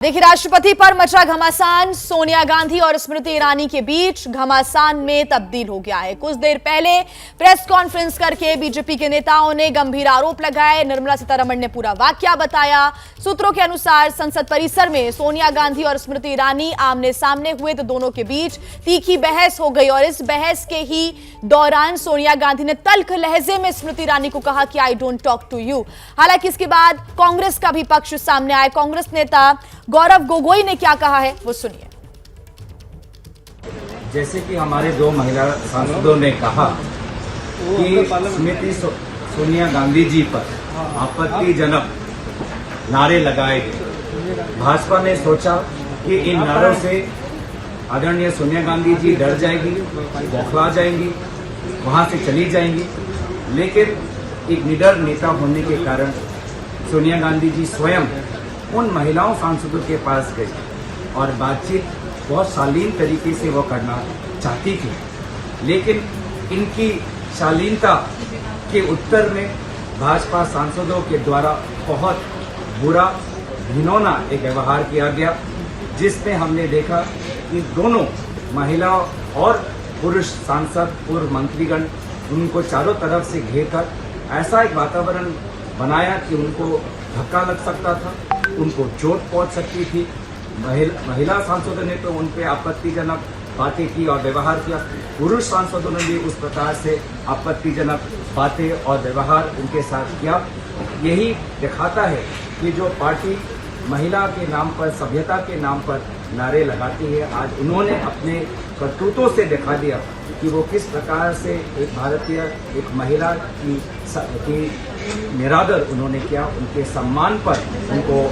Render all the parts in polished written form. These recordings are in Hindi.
देखिए, राष्ट्रपति पर मचा घमासान। सोनिया गांधी और स्मृति ईरानी के बीच घमासान में तब्दील हो गया है। कुछ देर पहले प्रेस कॉन्फ्रेंस करके बीजेपी के नेताओं ने गंभीर आरोप लगाए। निर्मला सीतारमण ने पूरा वाकया बताया। सूत्रों के अनुसार संसद परिसर में सोनिया गांधी और स्मृति ईरानी आमने सामने हुए तो दोनों के बीच तीखी बहस हो गई और इस बहस के ही दौरान सोनिया गांधी ने तल्ख लहजे में स्मृति ईरानी को कहा कि I don't talk to you. हालांकि इसके बाद कांग्रेस का भी पक्ष सामने आया। कांग्रेस नेता गौरव गोगोई ने क्या कहा है वो सुनिए। जैसे कि हमारे दो महिला सांसदों ने कहा कि स्मृति सोनिया गांधी जी पर आपत्तिजनक नारे लगाए गए। भाजपा ने सोचा कि इन नारों से आदरणीय सोनिया गांधी जी डर जाएगी, बौखला जाएंगी, वहां से चली जाएंगी। लेकिन एक निडर नेता होने के कारण सोनिया गांधी जी स्वयं उन महिलाओं सांसदों के पास गई और बातचीत बहुत शालीन तरीके से वो करना चाहती थी, लेकिन इनकी शालीनता के उत्तर में भाजपा सांसदों के द्वारा बहुत बुरा घिनौना एक व्यवहार किया गया, जिसमें हमने देखा कि दोनों महिला और पुरुष सांसद, पूर्व मंत्रीगण उनको चारों तरफ से घेरकर ऐसा एक वातावरण बनाया कि उनको धक्का लग सकता था, उनको चोट पहुंच सकती थी। महिला सांसदों ने तो उन पे आपत्तिजनक बातें की और व्यवहार किया। पुरुष सांसदों ने भी उस प्रकार से आपत्तिजनक बातें और व्यवहार उनके साथ किया। यही दिखाता है कि जो पार्टी महिला के नाम पर, सभ्यता के नाम पर नारे लगाती है, आज उन्होंने अपने करतूतों से दिखा दिया कि वो किस प्रकार से एक भारतीय, एक महिला की निरादर उन्होंने किया। उनके सम्मान पर उनको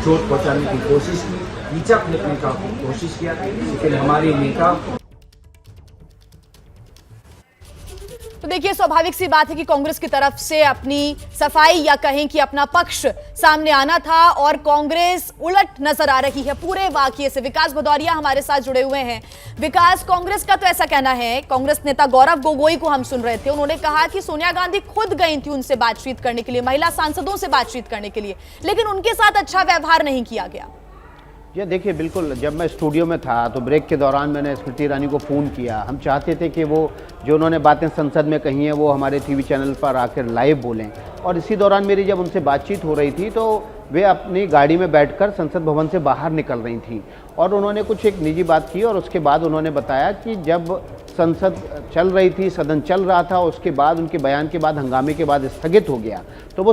चोट पहुंचाने की कोशिश की, नीचा फेंकने का कोशिश किया, लेकिन हमारे नेता। तो देखिए, स्वाभाविक सी बात है कि कांग्रेस की तरफ से अपनी सफाई या कहें कि अपना पक्ष सामने आना था और कांग्रेस उलट नजर आ रही है पूरे वाकये से। विकास भदौरिया हमारे साथ जुड़े हुए हैं। विकास, कांग्रेस का तो ऐसा कहना है, कांग्रेस नेता गौरव गोगोई को हम सुन रहे थे, उन्होंने कहा कि सोनिया गांधी खुद गई थी उनसे बातचीत करने के लिए, महिला सांसदों से बातचीत करने के लिए, लेकिन उनके साथ अच्छा व्यवहार नहीं किया गया। ये देखिए, बिल्कुल जब मैं स्टूडियो में था तो ब्रेक के दौरान मैंने स्मृति ईरानी को फ़ोन किया। हम चाहते थे कि वो जो उन्होंने बातें संसद में कही हैं वो हमारे टीवी चैनल पर आकर लाइव बोलें, और इसी दौरान मेरी जब उनसे बातचीत हो रही थी तो वे अपनी गाड़ी में बैठकर संसद भवन से बाहर निकल रही थी और उन्होंने कुछ एक निजी बात की और उसके बाद उन्होंने बताया कि जब संसद चल रही थी, सदन चल रहा था, उसके बाद उनके बयान के बाद, हंगामे के बाद स्थगित हो गया तो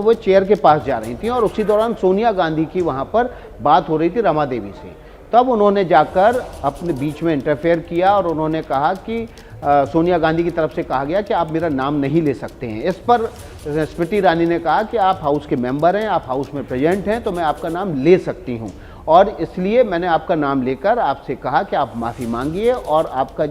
वो चेयर के पास जा रही थी और उसी दौरान सोनिया गांधी की वहाँ पर बात हो रही थी रमा देवी से। तब उन्होंने जाकर अपने बीच में इंटरफेयर किया और उन्होंने कहा कि सोनिया गांधी की तरफ से कहा गया कि आप मेरा नाम नहीं ले सकते हैं। इस पर स्मृति ईरानी ने कहा कि आप हाउस के मेंबर हैं, आप हाउस में प्रेजेंट हैं, तो मैं आपका नाम ले सकती हूं और इसलिए मैंने आपका नाम लेकर आपसे कहा कि आप माफ़ी मांगिए और आपका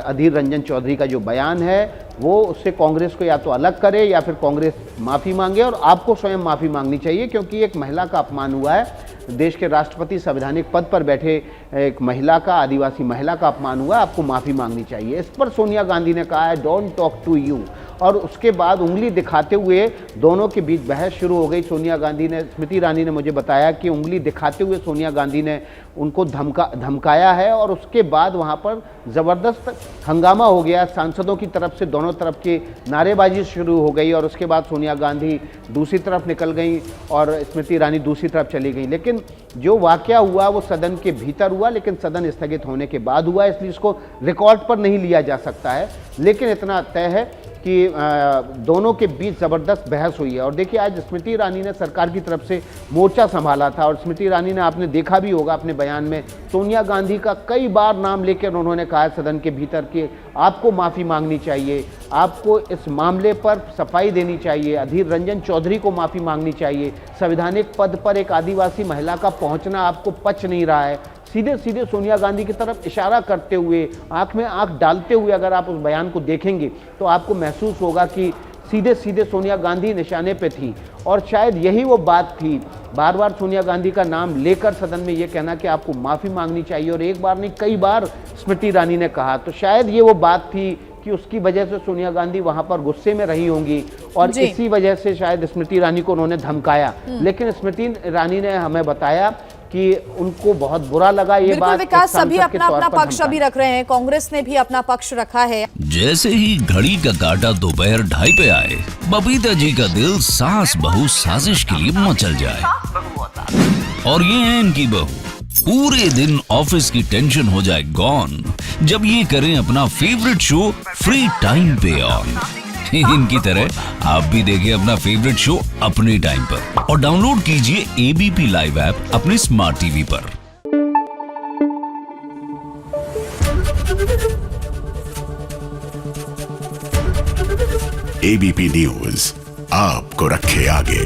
अधीर रंजन चौधरी का जो बयान है वो उससे कांग्रेस को या तो अलग करे या फिर कांग्रेस माफ़ी मांगे और आपको स्वयं माफ़ी मांगनी चाहिए, क्योंकि एक महिला का अपमान हुआ है। देश के राष्ट्रपति संवैधानिक पद पर बैठे एक महिला का, आदिवासी महिला का अपमान हुआ, आपको माफ़ी मांगनी चाहिए। इस पर सोनिया गांधी ने कहा है डोंट टॉक टू यू, और उसके बाद उंगली दिखाते हुए दोनों के बीच बहस शुरू हो गई। सोनिया गांधी ने, स्मृति ईरानी ने मुझे बताया कि उंगली दिखाते हुए सोनिया गांधी ने उनको धमकाया है और उसके बाद वहाँ पर ज़बरदस्त हंगामा हो गया। सांसदों की तरफ से दोनों तरफ की नारेबाजी शुरू हो गई और उसके बाद सोनिया गांधी दूसरी तरफ निकल गई और स्मृति ईरानी दूसरी तरफ चली गई। लेकिन जो वाकया हुआ वो सदन के भीतर हुआ, लेकिन सदन स्थगित होने के बाद हुआ, इसलिए इसको रिकॉर्ड पर नहीं लिया जा सकता है। लेकिन इतना तय है कि दोनों के बीच ज़बरदस्त बहस हुई है। और देखिए, आज स्मृति ईरानी ने सरकार की तरफ से मोर्चा संभाला था और स्मृति ईरानी ने, आपने देखा भी होगा अपने बयान में, सोनिया गांधी का कई बार नाम लेकर उन्होंने कहा सदन के भीतर कि आपको माफ़ी मांगनी चाहिए, आपको इस मामले पर सफाई देनी चाहिए, अधीर रंजन चौधरी को माफ़ी मांगनी चाहिए, संवैधानिक पद पर एक आदिवासी महिला का पहुंचना आपको पच नहीं रहा है। सीधे सीधे सोनिया गांधी की तरफ इशारा करते हुए, आंख में आंख डालते हुए अगर आप उस बयान को देखेंगे तो आपको महसूस होगा कि सीधे सीधे सोनिया गांधी निशाने पे थी और शायद यही वो बात थी। बार बार सोनिया गांधी का नाम लेकर सदन में ये कहना कि आपको माफ़ी मांगनी चाहिए, और एक बार नहीं कई बार स्मृति ईरानी ने कहा, तो शायद ये वो बात थी कि उसकी वजह से सोनिया गांधी वहां पर गुस्से में रही होंगी और जी। इसी वजह से शायद स्मृति ईरानी को उन्होंने धमकाया। लेकिन स्मृति ईरानी ने हमें बताया कि उनको बहुत बुरा लगा ये बिल्कुल बात। विकास, एक सभी सांसद के अपना तौर अपना पर पक्ष अभी धमकाना। रख रहे हैं, कांग्रेस ने भी अपना पक्ष रखा है। जैसे ही घड़ी का काटा दोपहर 2:30 पे आए, बबीता जी का दिल सास बहू साजिश के लिए मचल जाए। और ये है इनकी बहू, पूरे दिन ऑफिस की टेंशन हो जाए गॉन जब ये करें अपना फेवरेट शो फ्री टाइम पे ऑन। इनकी तरह आप भी देखिए अपना फेवरेट शो अपने टाइम पर और डाउनलोड कीजिए एबीपी लाइव ऐप अपने स्मार्ट टीवी पर। एबीपी न्यूज आपको रखे आगे।